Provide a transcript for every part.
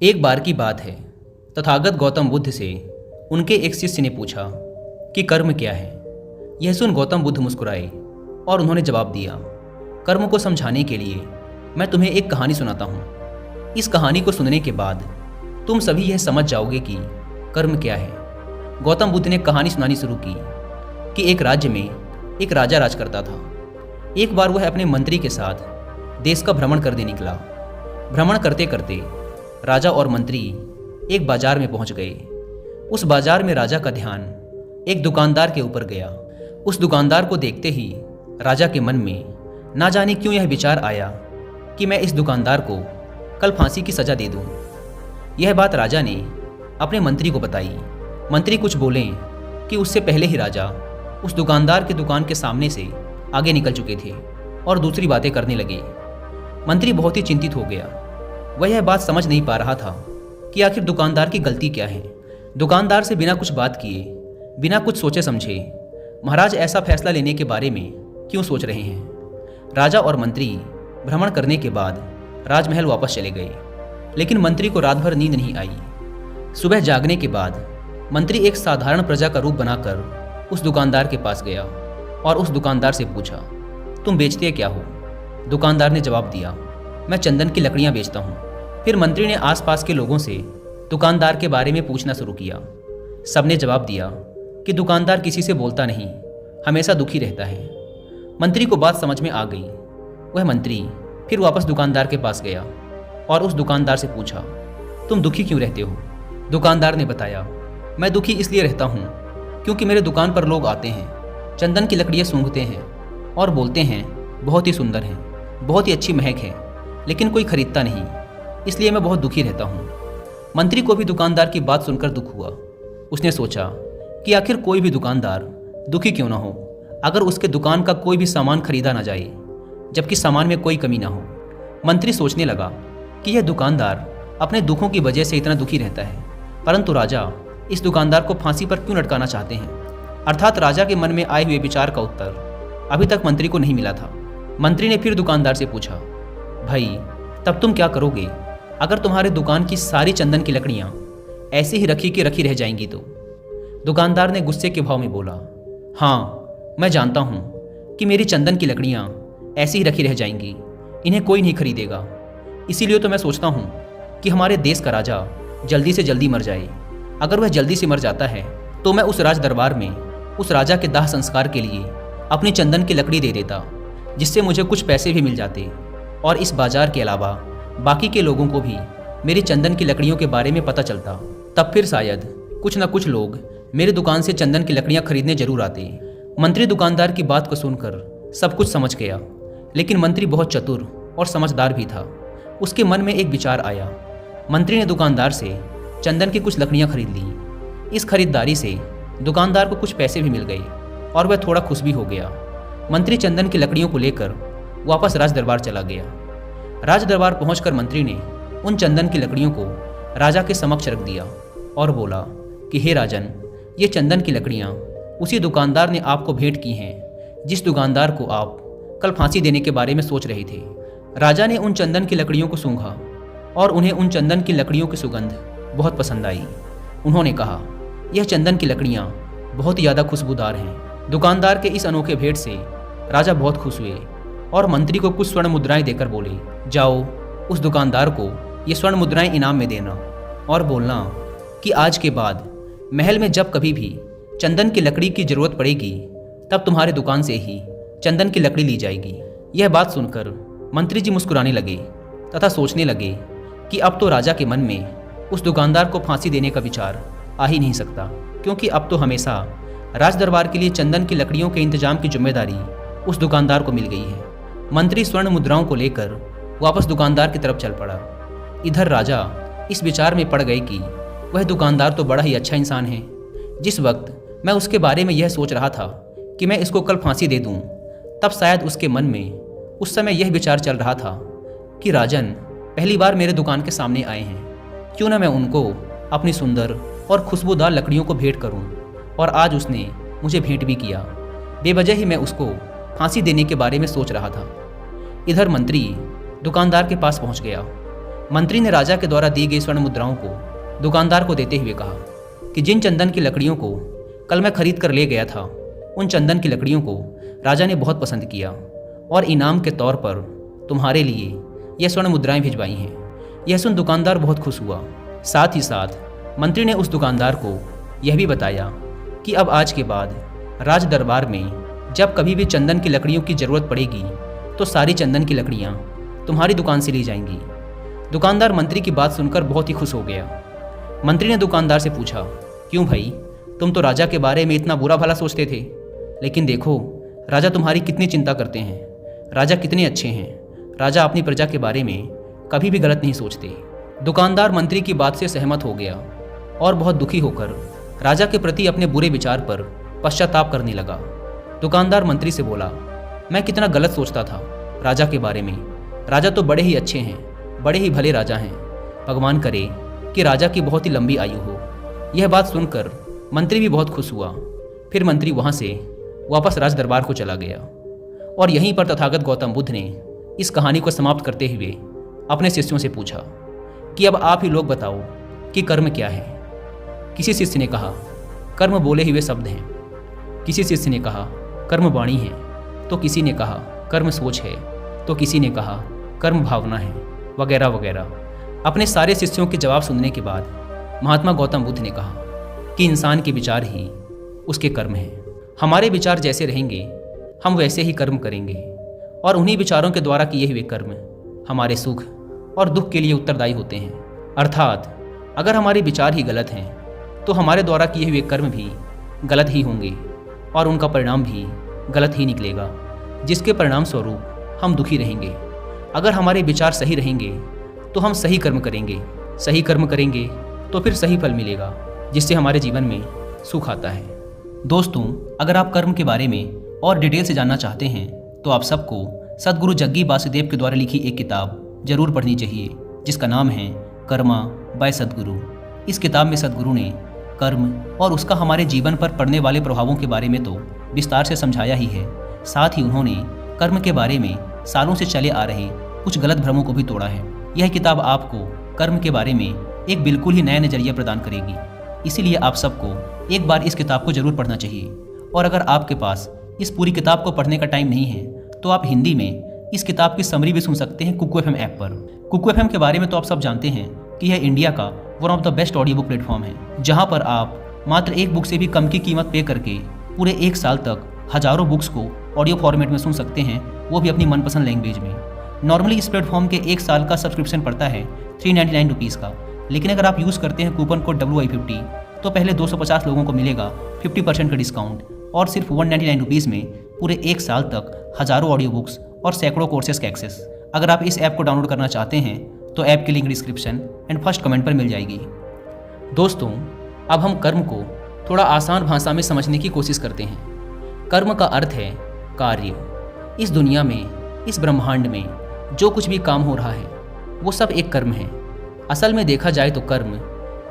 एक बार की बात है, तथागत गौतम बुद्ध से उनके एक शिष्य ने पूछा कि कर्म क्या है। यह सुन गौतम बुद्ध मुस्कुराए और उन्होंने जवाब दिया, कर्म को समझाने के लिए मैं तुम्हें एक कहानी सुनाता हूँ। इस कहानी को सुनने के बाद तुम सभी यह समझ जाओगे कि कर्म क्या है। गौतम बुद्ध ने कहानी सुनानी शुरू की कि एक राज्य में एक राजा राज करता था। एक बार वह अपने मंत्री के साथ देश का भ्रमण करने निकला। भ्रमण करते करते राजा और मंत्री एक बाजार में पहुंच गए। उस बाजार में राजा का ध्यान एक दुकानदार के ऊपर गया। उस दुकानदार को देखते ही राजा के मन में ना जाने क्यों यह विचार आया कि मैं इस दुकानदार को कल फांसी की सज़ा दे दूं। यह बात राजा ने अपने मंत्री को बताई। मंत्री कुछ बोले कि उससे पहले ही राजा उस दुकानदार की दुकान के सामने से आगे निकल चुके थे और दूसरी बातें करने लगे। मंत्री बहुत ही चिंतित हो गया। वह यह बात समझ नहीं पा रहा था कि आखिर दुकानदार की गलती क्या है। दुकानदार से बिना कुछ बात किए, बिना कुछ सोचे समझे महाराज ऐसा फैसला लेने के बारे में क्यों सोच रहे हैं। राजा और मंत्री भ्रमण करने के बाद राजमहल वापस चले गए, लेकिन मंत्री को रात भर नींद नहीं आई। सुबह जागने के बाद मंत्री एक साधारण प्रजा का रूप बनाकर उस दुकानदार के पास गया और उस दुकानदार से पूछा, तुम बेचते क्या हो? दुकानदार ने जवाब दिया, मैं चंदन की लकड़ियां बेचता हूँ। फिर मंत्री ने आसपास के लोगों से दुकानदार के बारे में पूछना शुरू किया। सबने जवाब दिया कि दुकानदार किसी से बोलता नहीं, हमेशा दुखी रहता है। मंत्री को बात समझ में आ गई। वह मंत्री फिर वापस दुकानदार के पास गया और उस दुकानदार से पूछा, तुम दुखी क्यों रहते हो? दुकानदार ने बताया, मैं दुखी इसलिए रहता हूँ क्योंकि मेरे दुकान पर लोग आते हैं, चंदन की लकड़ियाँ सूंघते हैं और बोलते हैं बहुत ही सुंदर है, बहुत ही अच्छी महक है, लेकिन कोई खरीदता नहीं, इसलिए मैं बहुत दुखी रहता हूँ। मंत्री को भी दुकानदार की बात सुनकर दुख हुआ। उसने सोचा कि आखिर कोई भी दुकानदार दुखी क्यों ना हो अगर उसके दुकान का कोई भी सामान खरीदा ना जाए, जबकि सामान में कोई कमी ना हो। मंत्री सोचने लगा कि यह दुकानदार अपने दुखों की वजह से इतना दुखी रहता है, परंतु राजा इस दुकानदार को फांसी पर क्यों लटकाना चाहते हैं। अर्थात राजा के मन में आए हुए विचार का उत्तर अभी तक मंत्री को नहीं मिला था। मंत्री ने फिर दुकानदार से पूछा, भाई तब तुम क्या करोगे अगर तुम्हारे दुकान की सारी चंदन की लकड़ियाँ ऐसे ही रखी की रखी रह जाएंगी तो? दुकानदार ने गुस्से के भाव में बोला, हाँ मैं जानता हूँ कि मेरी चंदन की लकड़ियाँ ऐसी ही रखी रह जाएंगी, इन्हें कोई नहीं खरीदेगा। इसीलिए तो मैं सोचता हूँ कि हमारे देश का राजा जल्दी से जल्दी मर जाए। अगर वह जल्दी से मर जाता है तो मैं उस राज दरबार में उस राजा के दाह संस्कार के लिए अपनी चंदन की लकड़ी दे देता, जिससे मुझे कुछ पैसे भी मिल जाते और इस बाजार के अलावा बाकी के लोगों को भी मेरी चंदन की लकड़ियों के बारे में पता चलता। तब फिर शायद कुछ न कुछ लोग मेरी दुकान से चंदन की लकड़ियां खरीदने जरूर आते। मंत्री दुकानदार की बात को सुनकर सब कुछ समझ गया, लेकिन मंत्री बहुत चतुर और समझदार भी था। उसके मन में एक विचार आया। मंत्री ने दुकानदार से चंदन की कुछ लकड़ियाँ खरीद ली। इस खरीदारी से दुकानदार को कुछ पैसे भी मिल गए और वह थोड़ा खुश भी हो गया। मंत्री चंदन की लकड़ियों को लेकर वापस राज दरबार चला गया। राज दरबार पहुंचकर मंत्री ने उन चंदन की लकड़ियों को राजा के समक्ष रख दिया और बोला कि हे राजन, ये चंदन की लकड़ियाँ उसी दुकानदार ने आपको भेंट की हैं जिस दुकानदार को आप कल फांसी देने के बारे में सोच रहे थे। राजा ने उन चंदन की लकड़ियों को सूंघा और उन्हें उन चंदन की लकड़ियों की सुगंध बहुत पसंद आई। उन्होंने कहा, यह चंदन की लकड़ियाँ बहुत ही ज़्यादा खुशबूदार हैं। दुकानदार के इस अनोखे भेंट से राजा बहुत खुश हुए और मंत्री को कुछ स्वर्ण मुद्राएं देकर बोले, जाओ उस दुकानदार को ये स्वर्ण मुद्राएं इनाम में देना और बोलना कि आज के बाद महल में जब कभी भी चंदन की लकड़ी की जरूरत पड़ेगी तब तुम्हारे दुकान से ही चंदन की लकड़ी ली जाएगी। यह बात सुनकर मंत्री जी मुस्कुराने लगे तथा सोचने लगे कि अब तो राजा के मन में उस दुकानदार को फांसी देने का विचार आ ही नहीं सकता, क्योंकि अब तो हमेशा राज दरबार के लिए चंदन की लकड़ियों के इंतजाम की जिम्मेदारी उस दुकानदार को मिल गई है। मंत्री स्वर्ण मुद्राओं को लेकर वापस दुकानदार की तरफ चल पड़ा। इधर राजा इस विचार में पड़ गए कि वह दुकानदार तो बड़ा ही अच्छा इंसान है। जिस वक्त मैं उसके बारे में यह सोच रहा था कि मैं इसको कल फांसी दे दूं, तब शायद उसके मन में उस समय यह विचार चल रहा था कि राजन पहली बार मेरे दुकान के सामने आए हैं, क्यों ना मैं उनको अपनी सुंदर और खुशबूदार लकड़ियों को भेंट करूं। और आज उसने मुझे भेंट भी किया। बेवजह ही मैं उसको फांसी देने के बारे में सोच रहा था। इधर मंत्री दुकानदार के पास पहुंच गया। मंत्री ने राजा के द्वारा दी गई स्वर्ण मुद्राओं को दुकानदार को देते हुए कहा कि जिन चंदन की लकड़ियों को कल मैं खरीद कर ले गया था, उन चंदन की लकड़ियों को राजा ने बहुत पसंद किया और इनाम के तौर पर तुम्हारे लिए यह स्वर्ण मुद्राएं भिजवाई हैं। यह सुन दुकानदार बहुत खुश हुआ। साथ ही साथ मंत्री ने उस दुकानदार को यह भी बताया कि अब आज के बाद राज दरबार में जब कभी भी चंदन की लकड़ियों की ज़रूरत पड़ेगी तो सारी चंदन की लकड़ियाँ तुम्हारी दुकान से ली जाएंगी। दुकानदार मंत्री की बात सुनकर बहुत ही खुश हो गया। मंत्री ने दुकानदार से पूछा, क्यों भाई, तुम तो राजा के बारे में इतना बुरा भला सोचते थे, लेकिन देखो राजा तुम्हारी कितनी चिंता करते हैं, राजा कितने अच्छे हैं, राजा अपनी प्रजा के बारे में कभी भी गलत नहीं सोचते। दुकानदार मंत्री की बात से सहमत हो गया और बहुत दुखी होकर राजा के प्रति अपने बुरे विचार पर पश्चाताप करने लगा। दुकानदार मंत्री से बोला, मैं कितना गलत सोचता था राजा के बारे में, राजा तो बड़े ही अच्छे हैं, बड़े ही भले राजा हैं, भगवान करे कि राजा की बहुत ही लंबी आयु हो। यह बात सुनकर मंत्री भी बहुत खुश हुआ। फिर मंत्री वहाँ से वापस राज दरबार को चला गया और यहीं पर तथागत गौतम बुद्ध ने इस कहानी को समाप्त करते हुए अपने शिष्यों से पूछा कि अब आप ही लोग बताओ कि कर्म क्या है। किसी शिष्य ने कहा, कर्म बोले हुए शब्द हैं। किसी शिष्य ने कहा, कर्म वाणी है। तो किसी ने कहा, कर्म सोच है। तो किसी ने कहा, कर्म भावना है, वगैरह वगैरह। अपने सारे शिष्यों के जवाब सुनने के बाद महात्मा गौतम बुद्ध ने कहा कि इंसान के विचार ही उसके कर्म हैं। हमारे विचार जैसे रहेंगे हम वैसे ही कर्म करेंगे और उन्हीं विचारों के द्वारा किए हुए कर्म हमारे सुख और दुख के लिए उत्तरदायी होते हैं। अर्थात अगर हमारे विचार ही गलत हैं तो हमारे द्वारा किए हुए कर्म भी गलत ही होंगे और उनका परिणाम भी गलत ही निकलेगा, जिसके परिणाम स्वरूप हम दुखी रहेंगे। अगर हमारे विचार सही रहेंगे तो हम सही कर्म करेंगे, सही कर्म करेंगे तो फिर सही फल मिलेगा, जिससे हमारे जीवन में सुख आता है। दोस्तों, अगर आप कर्म के बारे में और डिटेल से जानना चाहते हैं तो आप सबको सद्गुरु जग्गी वासुदेव के द्वारा लिखी एक किताब जरूर पढ़नी चाहिए, जिसका नाम है कर्मा बाय सद्गुरु। इस किताब में सद्गुरु ने कर्म और उसका हमारे जीवन पर पड़ने वाले प्रभावों के बारे में तो विस्तार से समझाया ही है, साथ ही उन्होंने कर्म के बारे में सालों से चले आ रहे कुछ गलत भ्रमों को भी तोड़ा है। यह किताब आपको कर्म के बारे में एक बिल्कुल ही नया नज़रिया प्रदान करेगी। इसीलिए आप सबको एक बार इस किताब को जरूर पढ़ना चाहिए। और अगर आपके पास इस पूरी किताब को पढ़ने का टाइम नहीं है तो आप हिंदी में इस किताब की समरी भी सुन सकते हैं कुकू FM ऐप पर। कुकू FM के बारे में तो आप सब जानते हैं कि यह इंडिया का one of the best audio book platform है, जहां पर आप मात्र एक बुक से भी कम की कीमत पे करके पूरे एक साल तक हजारों बुक्स को ऑडियो फॉर्मेट में सुन सकते हैं, वो भी अपनी मनपसंद लैंग्वेज में। नॉर्मली इस प्लेटफॉर्म के एक साल का सब्सक्रिप्शन पड़ता है 399 रुपीज़ का, लेकिन अगर आप यूज़ करते हैं कूपन कोड WI50 तो पहले 250 लोगों को मिलेगा 50% का डिस्काउंट और सिर्फ 199 रुपीज़ में पूरे एक साल तक हज़ारों ऑडियो बुक्स और सैकड़ों कोर्सेज का एक्सेस। अगर आप इस ऐप को डाउनलोड करना चाहते हैं तो ऐप की link description and first comment पर मिल जाएगी। दोस्तों, अब हम कर्म को थोड़ा आसान भाषा में समझने की कोशिश करते हैं। कर्म का अर्थ है कार्य। इस दुनिया में, इस ब्रह्मांड में जो कुछ भी काम हो रहा है वो सब एक कर्म है। असल में देखा जाए तो कर्म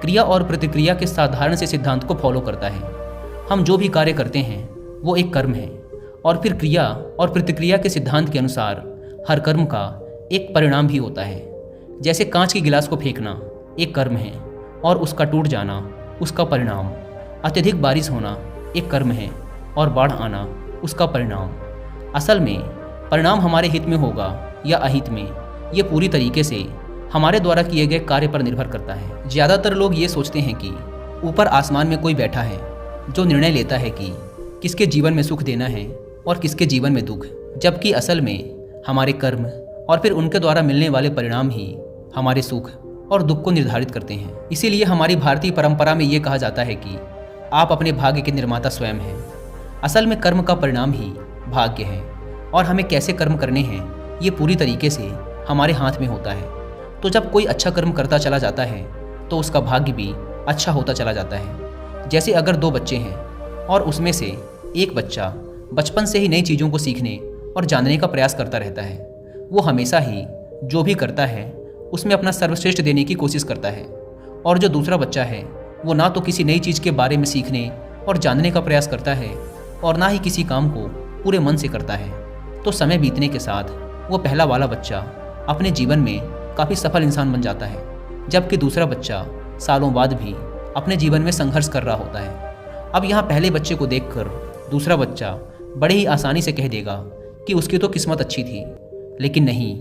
क्रिया और प्रतिक्रिया के साधारण से सिद्धांत को फॉलो करता है। हम जो भी कार्य करते हैं वो एक कर्म है और फिर क्रिया और प्रतिक्रिया के सिद्धांत के अनुसार हर कर्म का एक परिणाम भी होता है। जैसे कांच के गिलास को फेंकना एक कर्म है और उसका टूट जाना उसका परिणाम, अत्यधिक बारिश होना एक कर्म है और बाढ़ आना उसका परिणाम। असल में परिणाम हमारे हित में होगा या अहित में, ये पूरी तरीके से हमारे द्वारा किए गए कार्य पर निर्भर करता है। ज़्यादातर लोग ये सोचते हैं कि ऊपर आसमान में कोई बैठा है जो निर्णय लेता है कि किसके जीवन में सुख देना है और किसके जीवन में दुख, जबकि असल में हमारे कर्म और फिर उनके द्वारा मिलने वाले परिणाम ही हमारे सुख और दुख को निर्धारित करते हैं। इसीलिए हमारी भारतीय परंपरा में ये कहा जाता है कि आप अपने भाग्य के निर्माता स्वयं हैं। असल में कर्म का परिणाम ही भाग्य है और हमें कैसे कर्म करने हैं ये पूरी तरीके से हमारे हाथ में होता है। तो जब कोई अच्छा कर्म करता चला जाता है तो उसका भाग्य भी अच्छा होता चला जाता है। जैसे अगर दो बच्चे हैं और उसमें से एक बच्चा बचपन से ही नई चीज़ों को सीखने और जानने का प्रयास करता रहता है, वो हमेशा ही जो भी करता है उसमें अपना सर्वश्रेष्ठ देने की कोशिश करता है, और जो दूसरा बच्चा है वो ना तो किसी नई चीज़ के बारे में सीखने और जानने का प्रयास करता है और ना ही किसी काम को पूरे मन से करता है। तो समय बीतने के साथ वो पहला वाला बच्चा अपने जीवन में काफ़ी सफल इंसान बन जाता है, जबकि दूसरा बच्चा सालों बाद भी अपने जीवन में संघर्ष कर रहा होता है। अब यहाँ पहले बच्चे को देखकर दूसरा बच्चा बड़े ही आसानी से कह देगा कि उसकी तो किस्मत अच्छी थी, लेकिन नहीं,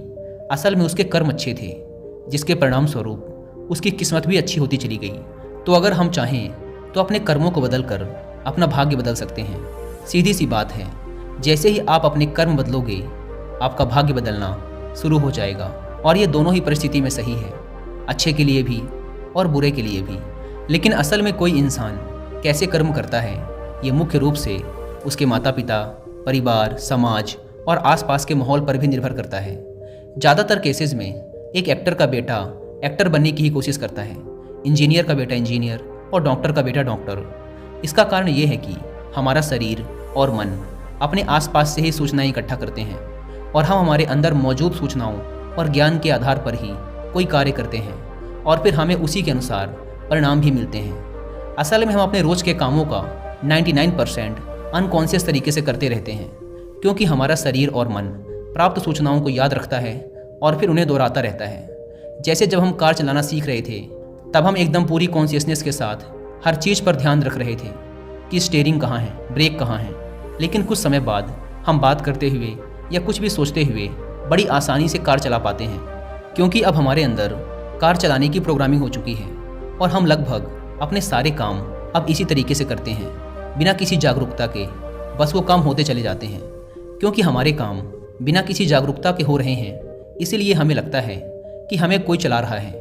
असल में उसके कर्म अच्छे थे, जिसके परिणाम स्वरूप उसकी किस्मत भी अच्छी होती चली गई। तो अगर हम चाहें तो अपने कर्मों को बदलकर अपना भाग्य बदल सकते हैं। सीधी सी बात है, जैसे ही आप अपने कर्म बदलोगे, आपका भाग्य बदलना शुरू हो जाएगा। और ये दोनों ही परिस्थिति में सही है, अच्छे के लिए भी और बुरे के लिए भी। लेकिन असल में कोई इंसान कैसे कर्म करता है, ये मुख्य रूप से उसके माता पिता, परिवार, समाज और आसपास के माहौल पर भी निर्भर करता है। ज़्यादातर केसेस में एक एक्टर का बेटा एक्टर बनने की ही कोशिश करता है, इंजीनियर का बेटा इंजीनियर और डॉक्टर का बेटा डॉक्टर। इसका कारण ये है कि हमारा शरीर और मन अपने आसपास से ही सूचनाएं इकट्ठा करते हैं और हम हमारे अंदर मौजूद सूचनाओं और ज्ञान के आधार पर ही कोई कार्य करते हैं और फिर हमें उसी के अनुसार परिणाम भी मिलते हैं। असल में हम अपने रोज़ के कामों का 99% अनकॉन्शियस तरीके से करते रहते हैं, क्योंकि हमारा शरीर और मन प्राप्त सूचनाओं को याद रखता है और फिर उन्हें दोहराता रहता है। जैसे जब हम कार चलाना सीख रहे थे, तब हम एकदम पूरी कॉन्शियसनेस के साथ हर चीज़ पर ध्यान रख रहे थे कि स्टीयरिंग कहाँ है, ब्रेक कहाँ है। लेकिन कुछ समय बाद हम बात करते हुए या कुछ भी सोचते हुए बड़ी आसानी से कार चला पाते हैं, क्योंकि अब हमारे अंदर कार चलाने की प्रोग्रामिंग हो चुकी है और हम लगभग अपने सारे काम अब इसी तरीके से करते हैं, बिना किसी जागरूकता के। बस वो काम होते चले जाते हैं, क्योंकि हमारे काम बिना किसी जागरूकता के हो रहे हैं। इसीलिए हमें लगता है कि हमें कोई चला रहा है,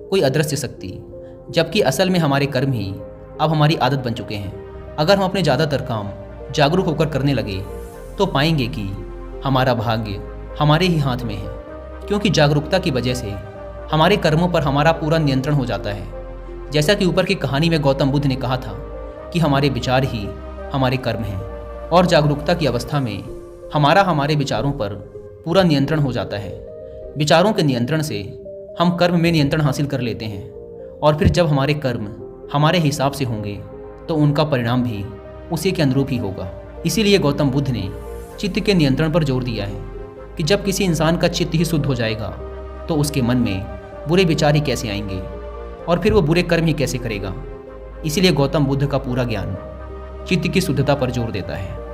कोई अदृश्य शक्ति, जबकि असल में हमारे कर्म ही अब हमारी आदत बन चुके हैं। अगर हम अपने ज़्यादातर काम जागरूक होकर करने लगे तो पाएंगे कि हमारा भाग्य हमारे ही हाथ में है, क्योंकि जागरूकता की वजह से हमारे कर्मों पर हमारा पूरा नियंत्रण हो जाता है। जैसा कि ऊपर की कहानी में गौतम बुद्ध ने कहा था कि हमारे विचार ही हमारे कर्म हैं, और जागरूकता की अवस्था में हमारे विचारों पर पूरा नियंत्रण हो जाता है। विचारों के नियंत्रण से हम कर्म में नियंत्रण हासिल कर लेते हैं, और फिर जब हमारे कर्म हमारे हिसाब से होंगे तो उनका परिणाम भी उसी के अनुरूप ही होगा। इसीलिए गौतम बुद्ध ने चित्त के नियंत्रण पर जोर दिया है कि जब किसी इंसान का चित्त ही शुद्ध हो जाएगा तो उसके मन में बुरे विचार ही कैसे आएंगे और फिर वो बुरे कर्म ही कैसे करेगा। इसीलिए गौतम बुद्ध का पूरा ज्ञान चित्त की शुद्धता पर जोर देता है।